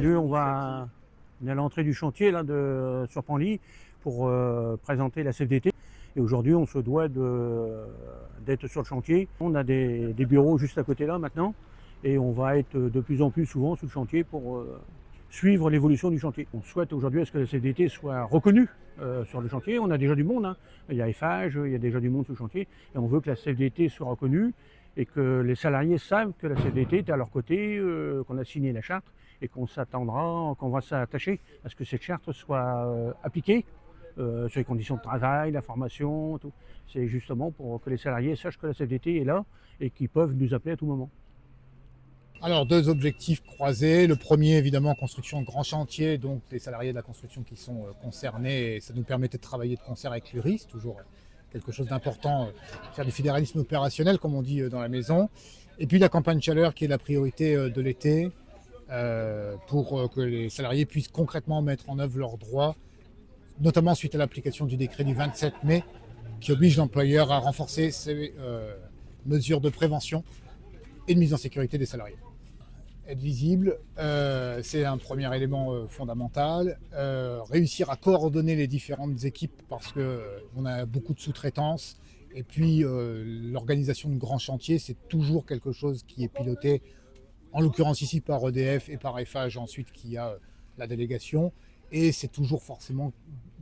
Aujourd'hui, on est à l'entrée du chantier là, sur Panly pour présenter la CFDT. Et aujourd'hui, on se doit d'être sur le chantier. On a des bureaux juste à côté là maintenant. Et on va être de plus en plus souvent sur le chantier pour suivre l'évolution du chantier. On souhaite aujourd'hui à ce que la CFDT soit reconnue sur le chantier. On a déjà du monde, hein. Il y a Eiffage, il y a déjà du monde sur le chantier. Et on veut que la CFDT soit reconnue et que les salariés savent que la CFDT est à leur côté, qu'on a signé la charte et qu'on va s'attacher à ce que cette charte soit appliquée sur les conditions de travail, la formation, tout. C'est justement pour que les salariés sachent que la CFDT est là et qu'ils peuvent nous appeler à tout moment. Alors, deux objectifs croisés. Le premier, évidemment, construction de grands chantiers, donc les salariés de la construction qui sont concernés. Et ça nous permettait de travailler de concert avec l'URI, c'est toujours quelque chose d'important, faire du fédéralisme opérationnel, comme on dit dans la maison. Et puis la campagne chaleur, qui est la priorité de l'été, pour que les salariés puissent concrètement mettre en œuvre leurs droits, notamment suite à l'application du décret du 27 mai, qui oblige l'employeur à renforcer ses mesures de prévention et de mise en sécurité des salariés. Être visible, c'est un premier élément fondamental. Réussir à coordonner les différentes équipes parce qu'on a beaucoup de sous-traitance. Et puis l'organisation de grands chantiers, c'est toujours quelque chose qui est piloté, en l'occurrence ici par EDF et par Eiffage ensuite qui a la délégation. Et c'est toujours forcément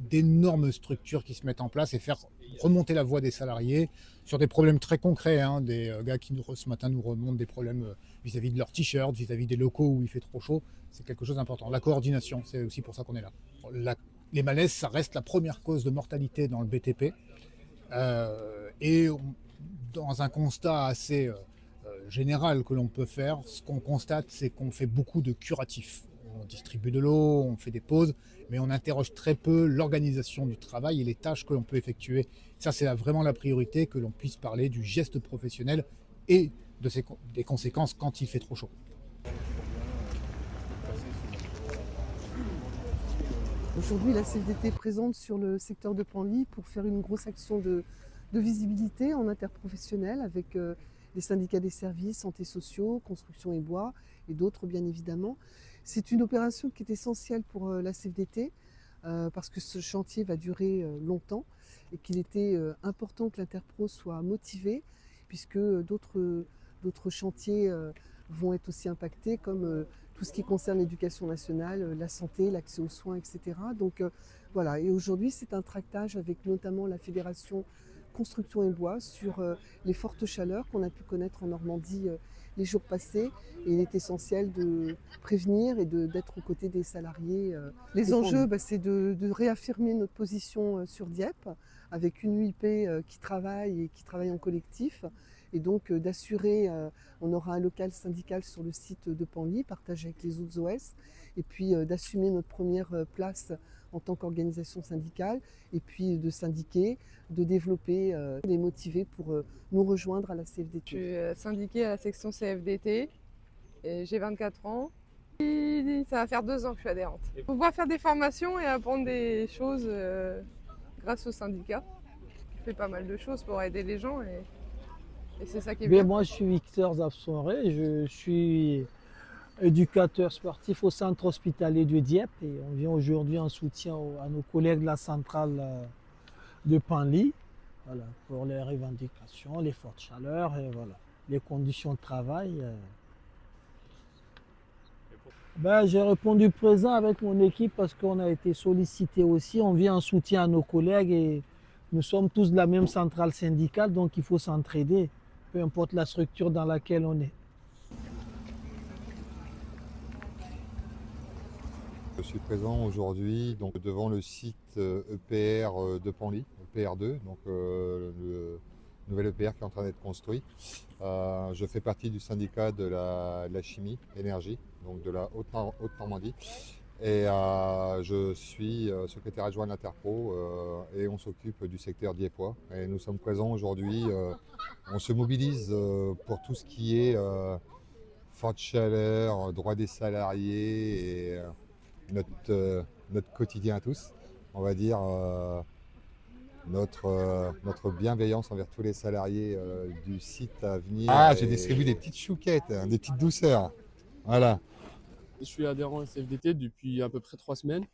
d'énormes structures qui se mettent en place et faire remonter la voix des salariés sur des problèmes très concrets, hein, des gars qui ce matin nous remontent des problèmes vis-à-vis de leurs t-shirts, vis-à-vis des locaux où il fait trop chaud. C'est quelque chose d'important. La coordination, c'est aussi pour ça qu'on est là. Les malaises, ça reste la première cause de mortalité dans le BTP. Dans un constat assez général que l'on peut faire, ce qu'on constate, c'est qu'on fait beaucoup de curatifs. On distribue de l'eau, on fait des pauses, mais on interroge très peu l'organisation du travail et les tâches que l'on peut effectuer. Ça, c'est vraiment la priorité, que l'on puisse parler du geste professionnel et des conséquences quand il fait trop chaud. Aujourd'hui, la CFDT est présente sur le secteur de Panly pour faire une grosse action de visibilité en interprofessionnel avec les syndicats des services, santé sociaux, construction et bois et d'autres bien évidemment. C'est une opération qui est essentielle pour la CFDT parce que ce chantier va durer longtemps et qu'il était important que l'Interpro soit motivé puisque d'autres chantiers vont être aussi impactés comme tout ce qui concerne l'éducation nationale, la santé, l'accès aux soins, etc. Donc voilà, et aujourd'hui c'est un tractage avec notamment la Fédération Construction et Bois sur les fortes chaleurs qu'on a pu connaître en Normandie les jours passés. Et il est essentiel de prévenir et d'être aux côtés des salariés. Les enjeux, c'est de réaffirmer notre position sur Dieppe avec une UIP qui travaille en collectif. Et donc d'assurer, on aura un local syndical sur le site de Panly, partagé avec les autres OS, et puis d'assumer notre première place en tant qu'organisation syndicale, et puis de syndiquer, de développer, les motiver pour nous rejoindre à la CFDT. Je suis syndiquée à la section CFDT, et j'ai 24 ans. Et ça va faire 2 ans que je suis adhérente. Il faut pouvoir faire des formations et apprendre des choses grâce au syndicat. Je fais pas mal de choses pour aider les gens. Et c'est ça qui est bien. Moi, je suis Victor Zapsoré, je suis éducateur sportif au centre hospitalier de Dieppe et on vient aujourd'hui en soutien à nos collègues de la centrale de Panly, voilà, pour les revendications, les fortes chaleurs et voilà, les conditions de travail. J'ai répondu présent avec mon équipe parce qu'on a été sollicité aussi, on vient en soutien à nos collègues et nous sommes tous de la même centrale syndicale, donc il faut s'entraider, peu importe la structure dans laquelle on est. Je suis présent aujourd'hui devant le site EPR de Panly, EPR2, donc le nouvel EPR qui est en train d'être construit. Je fais partie du syndicat de la chimie, énergie, donc de la Haute-Normandie. Et je suis secrétaire adjoint de l'Interpro et on s'occupe du secteur diepois. Et nous sommes présents aujourd'hui, on se mobilise pour tout ce qui est forte chaleur, droit des salariés et notre quotidien à tous. On va dire notre bienveillance envers tous les salariés du site à venir. J'ai distribué des petites chouquettes, des petites douceurs. Voilà. Je suis adhérent à CFDT depuis à peu près 3 semaines.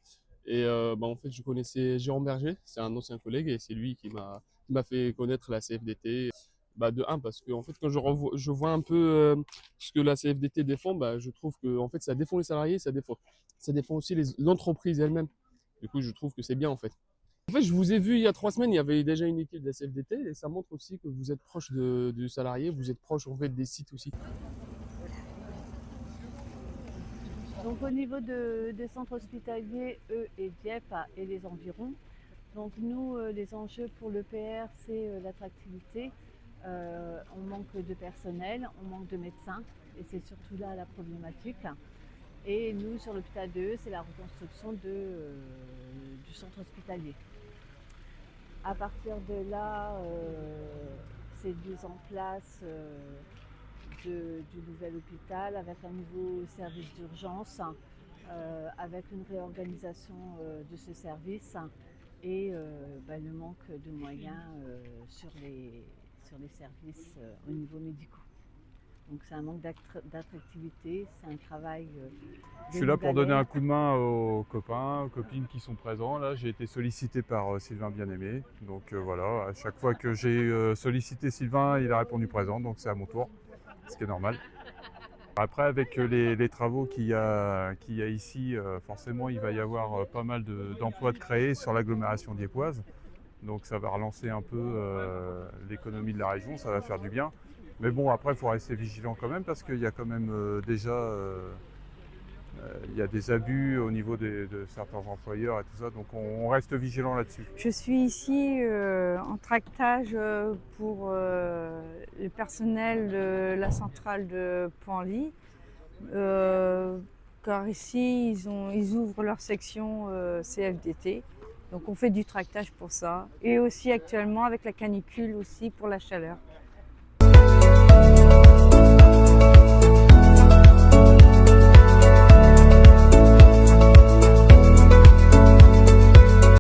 Et en fait, je connaissais Jérôme Berger, c'est un ancien collègue, et c'est lui qui m'a fait connaître la CFDT. De un, parce que en fait, quand je vois un peu ce que la CFDT défend, je trouve que en fait, ça défend les salariés, ça défend aussi l'entreprise elle-même. Du coup, je trouve que c'est bien en fait. En fait, je vous ai vu il y a 3 semaines, il y avait déjà une équipe de la CFDT, et ça montre aussi que vous êtes proche du salarié, vous êtes proche en fait des sites aussi. Donc au niveau des centres hospitaliers, eux et Dieppe et les environs, donc nous, les enjeux pour l'EPR, c'est l'attractivité. On manque de personnel, on manque de médecins, et c'est surtout là la problématique. Et nous, sur l'hôpital de c'est la reconstruction du centre hospitalier. À partir de là, c'est mise en place du nouvel hôpital avec un nouveau service d'urgence, avec une réorganisation de ce service et le manque de moyens sur les services au niveau médicaux. Donc c'est un manque d'attractivité, c'est un travail. Je suis là pour donner un coup de main aux copains, aux copines qui sont présents. Là, j'ai été sollicité par Sylvain Bien-Aimé. Donc voilà, à chaque fois que j'ai sollicité Sylvain, il a répondu présent, donc c'est à mon tour, ce qui est normal. Après, avec les travaux qu'il y a ici, forcément, il va y avoir pas mal d'emplois de créer sur l'agglomération diepoise. Donc ça va relancer un peu l'économie de la région, ça va faire du bien. Mais bon, après, il faut rester vigilant quand même parce qu'il y a quand même il y a des abus au niveau de certains employeurs et tout ça. Donc on reste vigilant là-dessus. Je suis ici en tractage pour le personnel de la centrale de Panly. Car ici, ils ouvrent leur section CFDT. Donc on fait du tractage pour ça. Et aussi actuellement avec la canicule aussi pour la chaleur.